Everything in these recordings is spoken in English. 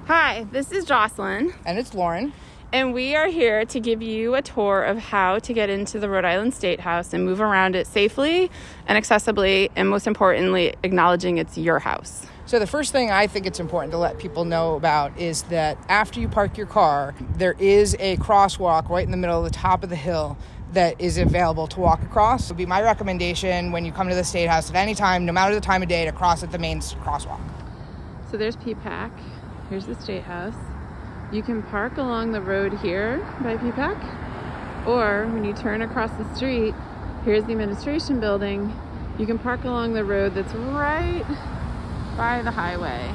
Hi, this is Jocelyn. And it's Lauren. And we are here to give you a tour of how to get into the Rhode Island State House and move around it safely and accessibly, and most importantly, acknowledging it's your house. So the first thing I think it's important to let people know about is that after you park your car, there is a crosswalk right in the middle of the top of the hill that is available to walk across. It would be my recommendation when you come to the State House at any time, no matter the time of day, to cross at the main crosswalk. So there's TWPef. Here's the State House. You can park along the road here by TWPef, or when you turn across the street, here's the administration building. You can park along the road that's right by the highway.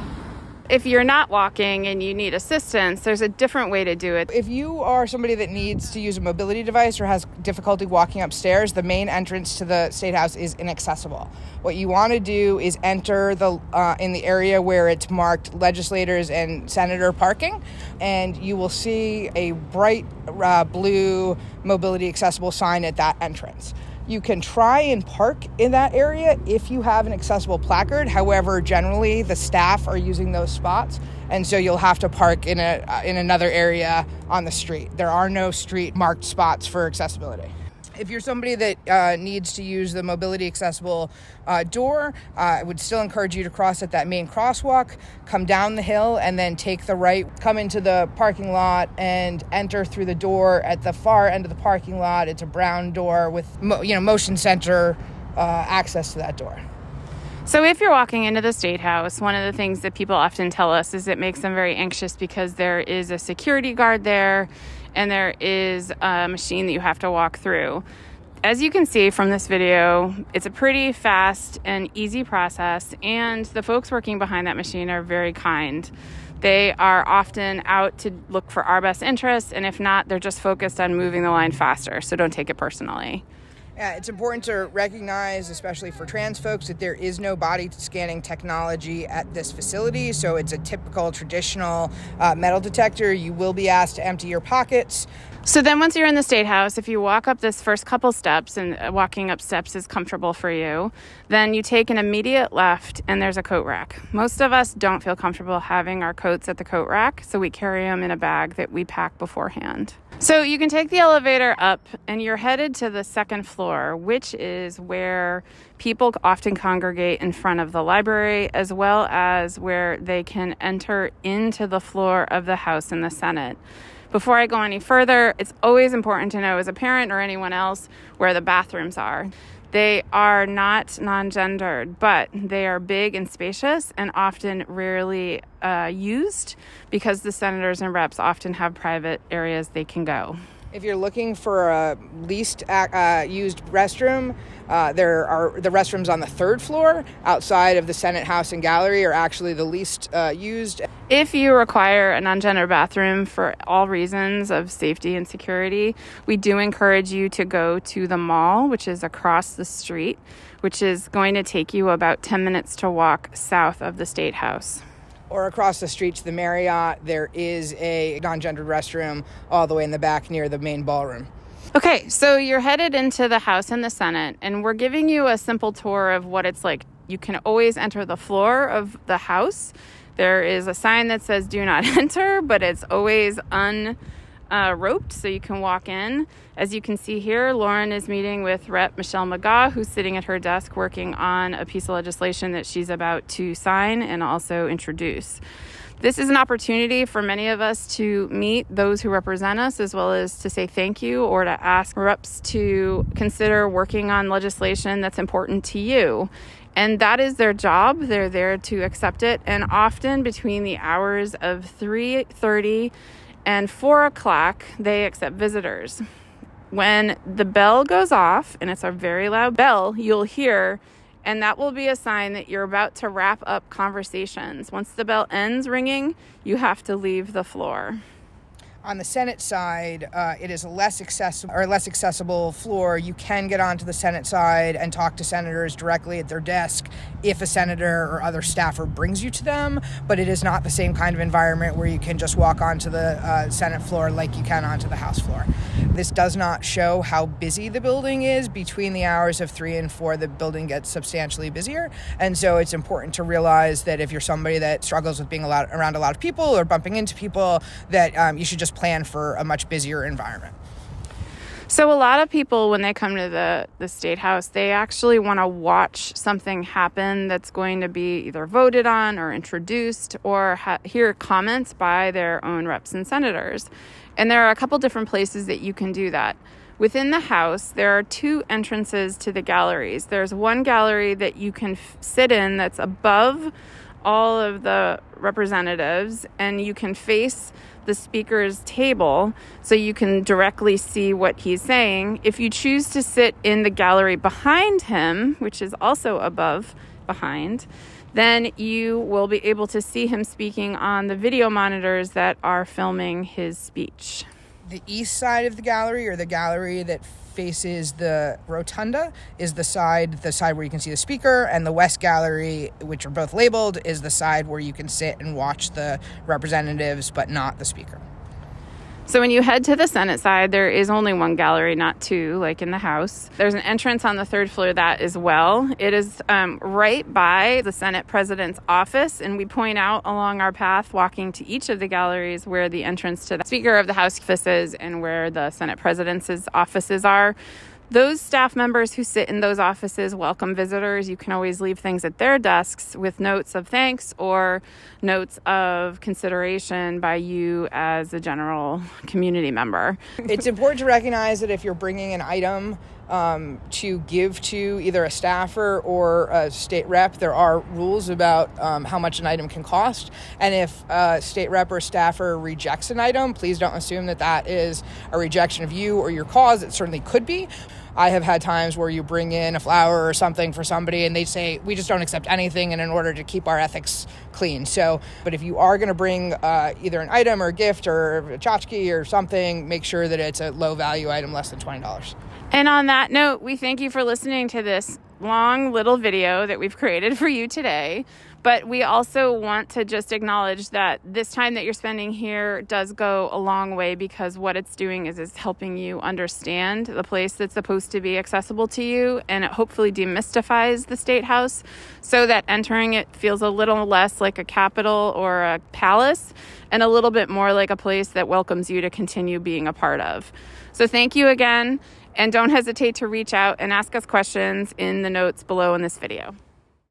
If you're not walking and you need assistance, there's a different way to do it. If you are somebody that needs to use a mobility device or has difficulty walking upstairs, the main entrance to the State House is inaccessible. What you want to do is enter in the area where it's marked legislators and senator parking, and you will see a bright blue mobility accessible sign at that entrance. You can try and park in that area if you have an accessible placard. However, generally the staff are using those spots, and so you'll have to park in another area on the street. There are no street marked spots for accessibility. If you're somebody that needs to use the mobility accessible door, I would still encourage you to cross at that main crosswalk, come down the hill, and then take the right, come into the parking lot, and enter through the door at the far end of the parking lot. It's a brown door with motion sensor access to that door. So if you're walking into the State House, one of the things that people often tell us is it makes them very anxious because there is a security guard there and there is a machine that you have to walk through. As you can see from this video, it's a pretty fast and easy process, and the folks working behind that machine are very kind. They are often out to look for our best interests, and if not, they're just focused on moving the line faster, so don't take it personally. Yeah, it's important to recognize, especially for trans folks, that there is no body scanning technology at this facility. So it's a typical traditional metal detector. You will be asked to empty your pockets. So then once you're in the State House, if you walk up this first couple steps, and walking up steps is comfortable for you, then you take an immediate left and there's a coat rack. Most of us don't feel comfortable having our coats at the coat rack, so we carry them in a bag that we pack beforehand. So you can take the elevator up and you're headed to the second floor, which is where people often congregate in front of the library, as well as where they can enter into the floor of the House and the Senate. Before I go any further, it's always important to know as a parent or anyone else where the bathrooms are. They are not non-gendered, but they are big and spacious and often rarely used because the senators and reps often have private areas they can go. If you're looking for a least used restroom, the restrooms on the third floor outside of the Senate, House, and Gallery are actually the least used. If you require a non-gender bathroom for all reasons of safety and security, we do encourage you to go to the mall, which is across the street, which is going to take you about 10 minutes to walk south of the State House. Or across the street to the Marriott, there is a non-gendered restroom all the way in the back near the main ballroom. Okay, so you're headed into the House and the Senate, and we're giving you a simple tour of what it's like. You can always enter the floor of the House. There is a sign that says do not enter, but it's always roped, so you can walk in. As you can see here, Lauren is meeting with Rep. Michelle McGaugh, who's sitting at her desk working on a piece of legislation that she's about to sign and also introduce. This is an opportunity for many of us to meet those who represent us, as well as to say thank you or to ask reps to consider working on legislation that's important to you. And that is their job. They're there to accept it. And often between the hours of 3:30 and 4 o'clock, they accept visitors. When the bell goes off, and it's a very loud bell, you'll hear, and that will be a sign that you're about to wrap up conversations. Once the bell ends ringing, you have to leave the floor. On the Senate side, it is a less accessible floor. You can get onto the Senate side and talk to senators directly at their desk if a senator or other staffer brings you to them, but it is not the same kind of environment where you can just walk onto the Senate floor like you can onto the House floor. This does not show how busy the building is. Between the hours of 3 and 4, the building gets substantially busier. And so it's important to realize that if you're somebody that struggles with being around a lot of people or bumping into people, that you should just plan for a much busier environment. So a lot of people, when they come to the State House, they actually want to watch something happen that's going to be either voted on or introduced, or hear comments by their own reps and senators. And there are a couple different places that you can do that. Within the House, there are 2 entrances to the galleries. There's one gallery that you can sit in that's above all of the representatives, and you can face the speaker's table so you can directly see what he's saying. If you choose to sit in the gallery behind him, which is also behind, then you will be able to see him speaking on the video monitors that are filming his speech. The east side of the gallery, or the gallery that faces the rotunda, is the side where you can see the speaker, and the west gallery, which are both labeled, is the side where you can sit and watch the representatives but not the speaker. So when you head to the Senate side, there is only one gallery, not 2, like in the House. There's an entrance on the 3rd floor of that as well. It is right by the Senate President's office, and we point out along our path walking to each of the galleries where the entrance to the Speaker of the House office is and where the Senate President's offices are. Those staff members who sit in those offices welcome visitors. You can always leave things at their desks with notes of thanks or notes of consideration by you as a general community member. It's important to recognize that if you're bringing an item to give to either a staffer or a state rep, there are rules about how much an item can cost. And if a state rep or staffer rejects an item, please don't assume that that is a rejection of you or your cause. It certainly could be. I have had times where you bring in a flower or something for somebody and they say, we just don't accept anything, and in order to keep our ethics clean. So, but if you are going to bring either an item or a gift or a tchotchke or something, make sure that it's a low value item, less than $20. And on that note, we thank you for listening to this long little video that we've created for you today. But we also want to just acknowledge that this time that you're spending here does go a long way, because what it's doing is helping you understand the place that's supposed to be accessible to you, and it hopefully demystifies the State House so that entering it feels a little less like a capitol or a palace and a little bit more like a place that welcomes you to continue being a part of. So thank you again, and don't hesitate to reach out and ask us questions in the notes below in this video.